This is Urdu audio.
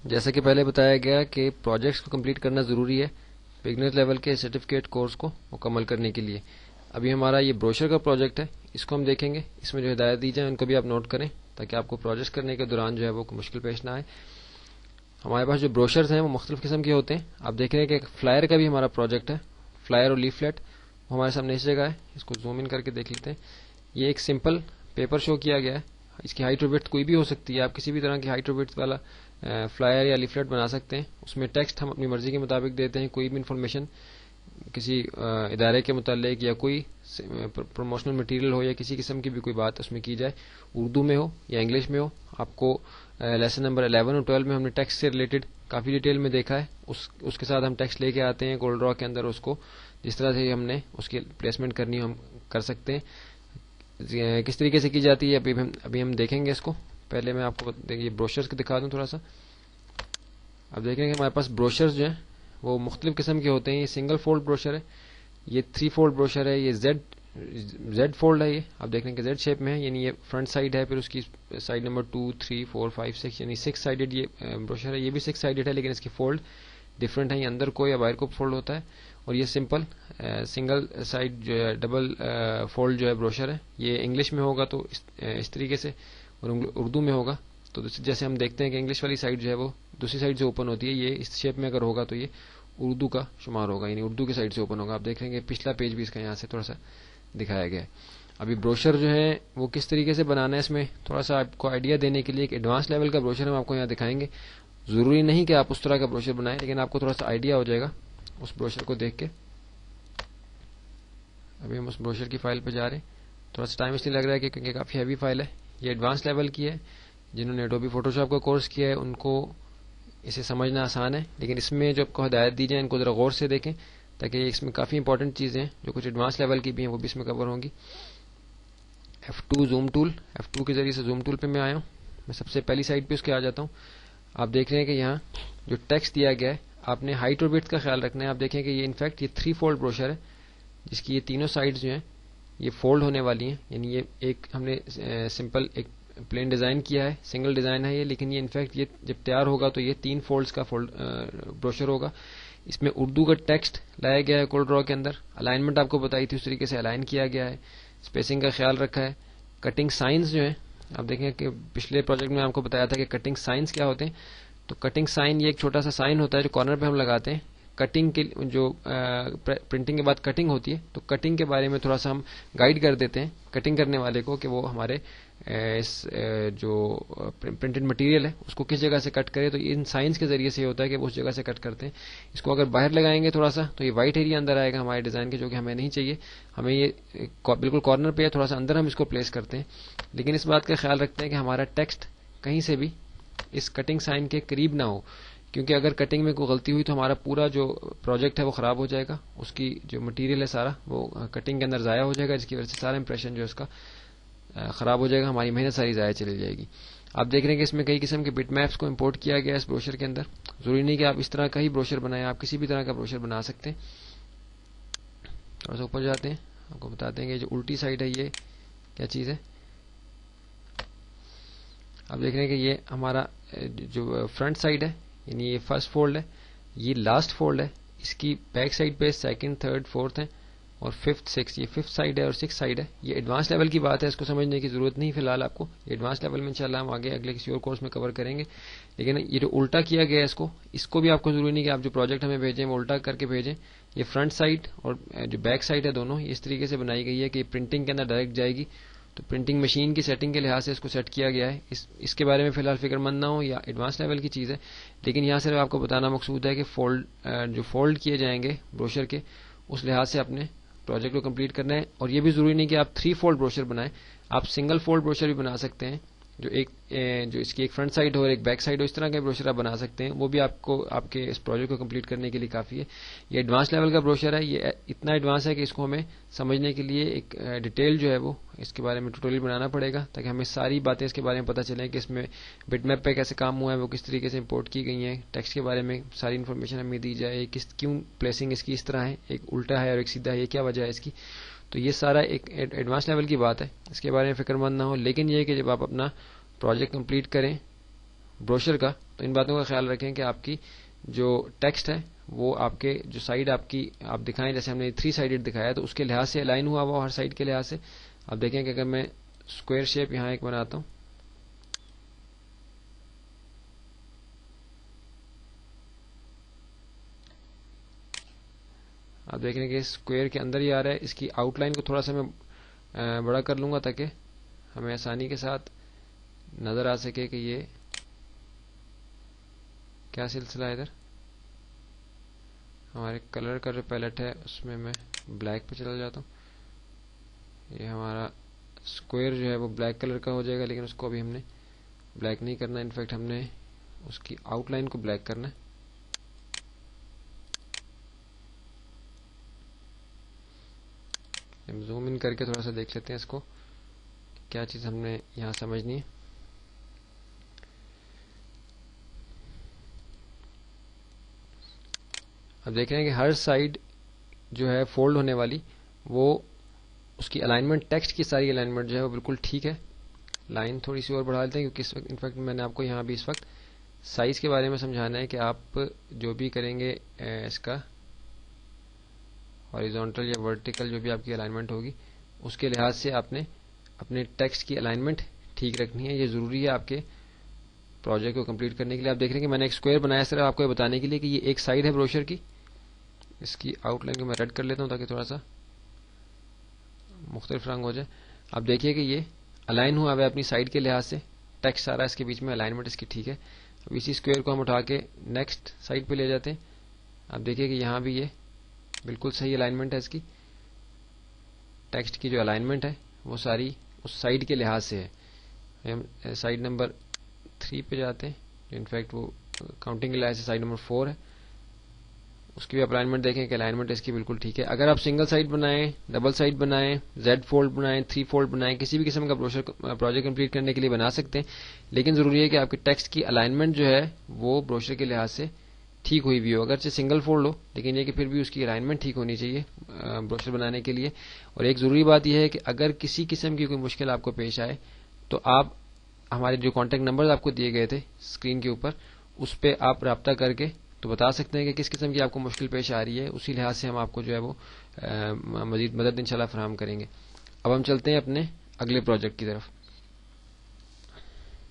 جیسا کہ پہلے بتایا گیا کہ پروجیکٹس کو کمپلیٹ کرنا ضروری ہے بگنر لیول کے سرٹیفکیٹ کورس کو مکمل کرنے کے لیے. ابھی ہمارا یہ بروشر کا پروجیکٹ ہے, اس کو ہم دیکھیں گے. اس میں جو ہدایت دی جائیں ان کو بھی آپ نوٹ کریں تاکہ آپ کو پروجیکٹ کرنے کے دوران جو ہے وہ مشکل پیش نہ آئے. ہمارے پاس جو بروشرز ہیں وہ مختلف قسم کے ہوتے ہیں. آپ دیکھ رہے ہیں کہ ایک فلائر کا بھی ہمارا پروجیکٹ ہے, فلائر اور لیفلیٹ, وہ ہمارے سامنے اس جگہ ہے. اس کو زوم ان کر کے دیکھ لیتے ہیں. یہ ایک سمپل پیپر شو کیا گیا ہے. اس کی ہائٹ اور وڈتھ کوئی بھی ہو سکتی ہے, آپ کسی بھی طرح کی ہائٹ اور وڈتھ والا فلائر یا لیفلیٹ بنا سکتے ہیں. اس میں ٹیکسٹ ہم اپنی مرضی کے مطابق دیتے ہیں. کوئی بھی انفارمیشن کسی ادارے کے متعلق یا کوئی پروموشنل مٹیریل ہو یا کسی قسم کی بھی کوئی بات اس میں کی جائے, اردو میں ہو یا انگلش میں ہو. آپ کو لیسن نمبر 11 اور 12 میں ہم نے ٹیکسٹ سے ریلیٹڈ کافی ڈیٹیل میں دیکھا ہے. اس کے ساتھ ہم ٹیکسٹ لے کے آتے ہیں کورل ڈرا کے اندر, اس کو جس طرح سے ہم نے اس کی پلیسمنٹ کرنی ہم کر سکتے ہیں. کس طریقے سے کی جاتی ہے ابھی ہم دیکھیں گے اس کو. پہلے میں آپ کو یہ بروشرز کو دکھا دوں تھوڑا سا. اب دیکھیں گے ہمارے پاس بروشرز جو ہیں وہ مختلف قسم کے ہوتے ہیں. یہ سنگل فولڈ بروشر ہے, یہ 3 فولڈ بروشر ہے, یہ زیڈ فولڈ ہے. یہ آپ دیکھ رہے ہیں کہ زیڈ شیپ میں ہے, یعنی یہ فرنٹ سائڈ ہے, پھر اس کی سائڈ نمبر 2 3 4 5 6 یعنی 6 سائڈڈ یہ بروشر ہے. یہ بھی 6 سائڈڈ ہے لیکن اس کی فولڈ ڈفرینٹ ہے, یہ اندر کو یا باہر کو فولڈ ہوتا ہے. اور یہ سمپل سنگل سائڈ جو ہے ڈبل فولڈ جو ہے بروشر ہے. یہ انگلش میں ہوگا تو اس طریقے سے, اور اردو میں ہوگا تو جیسے ہم دیکھتے ہیں کہ انگلش والی سائڈ جو ہے وہ دوسری سائڈ سے اوپن ہوتی ہے. یہ اس شیپ میں اگر ہوگا تو یہ اردو کا شمار ہوگا, یعنی اردو کی سائڈ سے اوپن ہوگا. آپ دیکھ رہے ہیں کہ پچھلا پیج بھی اس کا یہاں سے تھوڑا سا دکھایا گیا ہے. ابھی بروشر جو ہے وہ کس طریقے سے بنانا ہے, اس میں تھوڑا سا آپ کو آئیڈیا دینے کے لیے ایک ایڈوانس لیول کا بروشر ہم آپ کو یہاں دکھائیں گے. ضروری نہیں کہ آپ اس طرح کا بروشر بنائیں, لیکن آپ کو تھوڑا سا آئیڈیا ہو جائے گا اس بروشر کو دیکھ کے. ابھی ہم اس بروشر کی فائل پہ جا رہے ہیں. تھوڑا سا ٹائم اس لیے لگ رہا ہے کیونکہ کافی ہیوی فائل ہے. یہ ایڈوانس لیول کی ہے. جنہوں نے ایڈوبی فوٹو شاپ کا کورس کیا ہے ان کو اسے سمجھنا آسان ہے, لیکن اس میں جو آپ کو ہدایت دی جائیں ان کو ذرا غور سے دیکھیں تاکہ اس میں کافی امپورٹنٹ چیزیں ہیں جو کچھ ایڈوانس لیول کی بھی ہیں وہ بھی اس میں کور ہوں گی. F2 زوم ٹول, F2 کے ذریعے سے زوم ٹول پہ میں آیا ہوں. میں سب سے پہلی سائڈ پہ اس کے آ جاتا ہوں. آپ دیکھ رہے ہیں کہ یہاں جو ٹیکسٹ دیا گیا ہے آپ نے ہائٹ اور وڈتھ کا خیال رکھنا ہے. آپ دیکھیں کہ یہ انفیکٹ یہ 3 فولڈ بروشر ہے جس کی یہ تینوں سائڈز جو ہیں یہ فولڈ ہونے والی ہیں. یعنی یہ ایک ہم نے سمپل ایک پلین ڈیزائن کیا ہے, سنگل ڈیزائن ہے یہ, لیکن یہ انفیکٹ یہ جب تیار ہوگا تو یہ 3 فولڈز کا بروشر ہوگا. اس میں اردو کا ٹیکسٹ لایا گیا ہے کورل ڈرا کے اندر. الائنمنٹ آپ کو بتائی تھی اس طریقے سے الائن کیا گیا ہے. اسپیسنگ کا خیال رکھا ہے. کٹنگ سائنز جو ہیں آپ دیکھیں کہ پچھلے پروجیکٹ میں آپ کو بتایا تھا کہ کٹنگ سائنز کیا ہوتے ہیں. تو کٹنگ سائن یہ ایک چھوٹا سا سائن ہوتا ہے جو کارنر پہ ہم لگاتے ہیں. کٹنگ کے جو پرنٹنگ کے بعد کٹنگ ہوتی ہے تو کٹنگ کے بارے میں تھوڑا سا ہم گائیڈ کر دیتے ہیں کٹنگ کرنے والے کو کہ وہ ہمارے اس جو پرنٹڈ مٹیریل ہے اس کو کس جگہ سے کٹ کرے. تو ان سائنس کے ذریعے سے یہ ہوتا ہے کہ وہ اس جگہ سے کٹ کرتے ہیں. اس کو اگر باہر لگائیں گے تھوڑا سا تو یہ وائٹ ایریا اندر آئے گا ہمارے ڈیزائن کے, جو کہ ہمیں نہیں چاہیے. ہمیں یہ بالکل کارنر پہ ہے, تھوڑا سا اندر ہم اس کو پلیس کرتے ہیں. لیکن اس بات کا خیال رکھتے ہیں کہ ہمارا ٹیکسٹ کہیں سے بھی اس کٹنگ سائن کے قریب نہ ہو, کیونکہ اگر کٹنگ میں کوئی غلطی ہوئی تو ہمارا پورا جو پروجیکٹ ہے وہ خراب ہو جائے گا. اس کی جو مٹیریل ہے سارا وہ کٹنگ کے اندر ضائع ہو جائے گا, جس کی وجہ سے سارا امپریشن جو ہے اس کا خراب ہو جائے گا. ہماری محنت ساری ضائع چلی جائے گی. آپ دیکھ رہے ہیں کہ اس میں کئی قسم کے بٹ میپس کو امپورٹ کیا گیا ہے اس بروشر کے اندر. ضروری نہیں کہ آپ اس طرح کا ہی بروشر بنائیں, آپ کسی بھی طرح کا بروشر بنا سکتے ہیں. تھوڑا سا اوپر جاتے ہیں, آپ کو بتاتے ہیں کہ جو الٹی سائڈ ہے یہ کیا چیز ہے. آپ دیکھ رہے ہیں کہ یہ ہمارا جو فرنٹ سائڈ ہے یعنی یہ فرسٹ فولڈ ہے, یہ لاسٹ فولڈ ہے. اس کی بیک سائڈ پہ سیکنڈ تھرڈ فورتھ ہے اور ففتھ سکس, یہ ففتھ سائڈ ہے اور سکس سائڈ ہے. یہ ایڈوانس لیول کی بات ہے, اس کو سمجھنے کی ضرورت نہیں فی الحال آپ کو. یہ ایڈوانس لیول میں انشاءاللہ ہم آگے اگلے کسی اور کورس میں کور کریں گے. لیکن یہ جو الٹا کیا گیا ہے اس کو بھی آپ کو ضروری نہیں کہ آپ جو پروجیکٹ ہمیں بھیجیں وہ الٹا کر کے بھیجیں. یہ فرنٹ سائڈ اور جو بیک سائڈ ہے دونوں اس طریقے سے بنائی گئی ہے کہ پرنٹنگ کے اندر ڈائریکٹ جائے گی. تو پرنٹنگ مشین کی سیٹنگ کے لحاظ سے اس کو سیٹ کیا گیا ہے. اس کے بارے میں فی الحال فکر مند نہ ہو, یا ایڈوانس لیول کی چیز ہے. لیکن یہاں صرف آپ کو بتانا مقصود ہے کہ جو فولڈ کیے جائیں گے بروشر کے اس لحاظ سے اپنے پروجیکٹ کو کمپلیٹ کرنا ہے. اور یہ بھی ضروری نہیں کہ آپ 3 فولڈ بروشر بنائیں, آپ سنگل فولڈ بروشر بھی بنا سکتے ہیں. جو اس کی ایک فرنٹ سائڈ ہو اور ایک بیک سائڈ ہو, اس طرح کے بروشر آپ بنا سکتے ہیں. وہ بھی آپ کو آپ کے اس پروجیکٹ کو کمپلیٹ کرنے کے لیے کافی ہے. یہ ایڈوانس لیول کا بروشر ہے. یہ اتنا ایڈوانس ہے کہ اس کو ہمیں سمجھنے کے لیے ایک ڈیٹیل جو ہے وہ اس کے بارے میں ٹیوٹوریل بنانا پڑے گا تاکہ ہمیں ساری باتیں اس کے بارے میں پتہ چلیں کہ اس میں بٹ میپ پہ کیسے کام ہوا ہے, وہ کس طریقے سے امپورٹ کی گئی ہیں. ٹیکسٹ کے بارے میں ساری انفارمیشن ہمیں دی جائے, کیوں پلیسنگ اس کی اس طرح ہے, ایک الٹا ہے اور ایک سیدھا ہے, یہ کیا وجہ ہے اس کی. تو یہ سارا ایک ایڈوانس لیول کی بات ہے, اس کے بارے میں فکر مند نہ ہو. لیکن یہ کہ جب آپ اپنا پروجیکٹ کمپلیٹ کریں بروشر کا تو ان باتوں کا خیال رکھیں کہ آپ کی جو ٹیکسٹ ہے وہ آپ کے جو سائڈ آپ کی آپ دکھائیں، جیسے ہم نے 3 سائڈڈ دکھایا تو اس کے لحاظ سے الائن ہوا ہر سائڈ کے لحاظ سے. آپ دیکھیں کہ اگر میں اسکوائر شیپ یہاں ایک بناتا ہوں، آپ دیکھ رہے ہیں کہ اسکوائر کے اندر ہی آ رہا ہے. اس کی آؤٹ لائن کو تھوڑا سا میں بڑا کر لوں گا تاکہ ہمیں آسانی کے ساتھ نظر آ سکے کہ یہ کیا سلسلہ ہے. ادھر ہمارے کلر کا جو پیلٹ ہے اس میں بلیک پہ چلا جاتا ہوں. یہ ہمارا اسکوائر جو ہے وہ بلیک کلر کا ہو جائے گا، لیکن اس کو ابھی ہم نے بلیک نہیں کرنا، انفیکٹ ہم نے اس کی آؤٹ لائن کو بلیک کرنا ہے. ہم زوم ان کر کے تھوڑا سا دیکھ لیتے ہیں اس کو، کیا چیز ہم نے یہاں سمجھنی ہے. اب دیکھ رہے ہیں کہ ہر سائڈ جو ہے فولڈ ہونے والی وہ اس کی الائنمنٹ، ٹیکسٹ کی ساری الائنمنٹ جو ہے وہ بالکل ٹھیک ہے. لائن تھوڑی سی اور بڑھا لیتے ہیں کیونکہ اس وقت انفیکٹ میں نے آپ کو یہاں بھی اس وقت سائز کے بارے میں سمجھانا ہے کہ آپ جو بھی کریں گے اس کا ہاریزونٹل یا ورٹیکل جو بھی آپ کی الائنمنٹ ہوگی اس کے لحاظ سے آپ نے اپنے ٹیکسٹ کی الائنمنٹ ٹھیک رکھنی ہے. یہ ضروری ہے آپ کے پروجیکٹ کو کمپلیٹ کرنے کے لیے. آپ دیکھ رہے ہیں کہ میں نے ایک اسکوائر بنایا صرف آپ کو یہ بتانے کے لیے کہ یہ ایک سائڈ ہے بروشر کی. اس کی آؤٹ لائن کو میں ریڈ کر لیتا ہوں تاکہ تھوڑا سا مختلف رنگ ہو جائے. آپ دیکھیے کہ یہ الائن ہوا ہے اپنی سائڈ کے لحاظ سے، ٹیکسٹ سارا اس کے بیچ میں الائنمنٹ اس کی ٹھیک ہے. اب اسی اسکوائر کو ہم اٹھا کے نیکسٹ سائڈ پہ لے جاتے ہیں. آپ دیکھیے کہ یہاں بھی یہ بالکل صحیح الائنمنٹ ہے. اس کی ٹیکسٹ کی جو الائنمنٹ ہے وہ ساری اس سائڈ کے لحاظ سے ہے. ہم سائڈ نمبر 3 پہ جاتے ہیں، انفیکٹ وہ کاؤنٹنگ کے لحاظ سے سائڈ نمبر 4 ہے. اس کی بھی الائنمنٹ دیکھیں کہ الائنمنٹ اس کی بالکل ٹھیک ہے. اگر آپ سنگل سائڈ بنائیں، ڈبل سائڈ بنائیں، زیڈ فولڈ بنائیں، 3 فولڈ بنائیں، کسی بھی قسم کا پروجیکٹ کمپلیٹ کرنے کے لیے بنا سکتے ہیں، لیکن ضروری ہے کہ آپ کے ٹیکسٹ کی الائنمنٹ جو ہے وہ بروشر کے لحاظ سے ٹھیک ہوئی بھی ہو. اگرچہ سنگل فولڈ ہو لیکن یہ کہ پھر بھی اس کی الائنمنٹ ٹھیک ہونی چاہیے بروشر بنانے کے لیے. اور ایک ضروری بات یہ ہے کہ اگر کسی قسم کی کوئی مشکل آپ کو پیش آئے تو آپ ہمارے جو کانٹیکٹ نمبر آپ کو دیے گئے تھے اسکرین کے اوپر، اس پہ آپ رابطہ کر کے تو بتا سکتے ہیں کہ کس قسم کی آپ کو مشکل پیش آ رہی ہے. اسی لحاظ سے ہم آپ کو جو ہے وہ مزید مدد انشاءاللہ فراہم کریں گے. اب ہم چلتے ہیں اپنے اگلے پروجیکٹ کی طرف.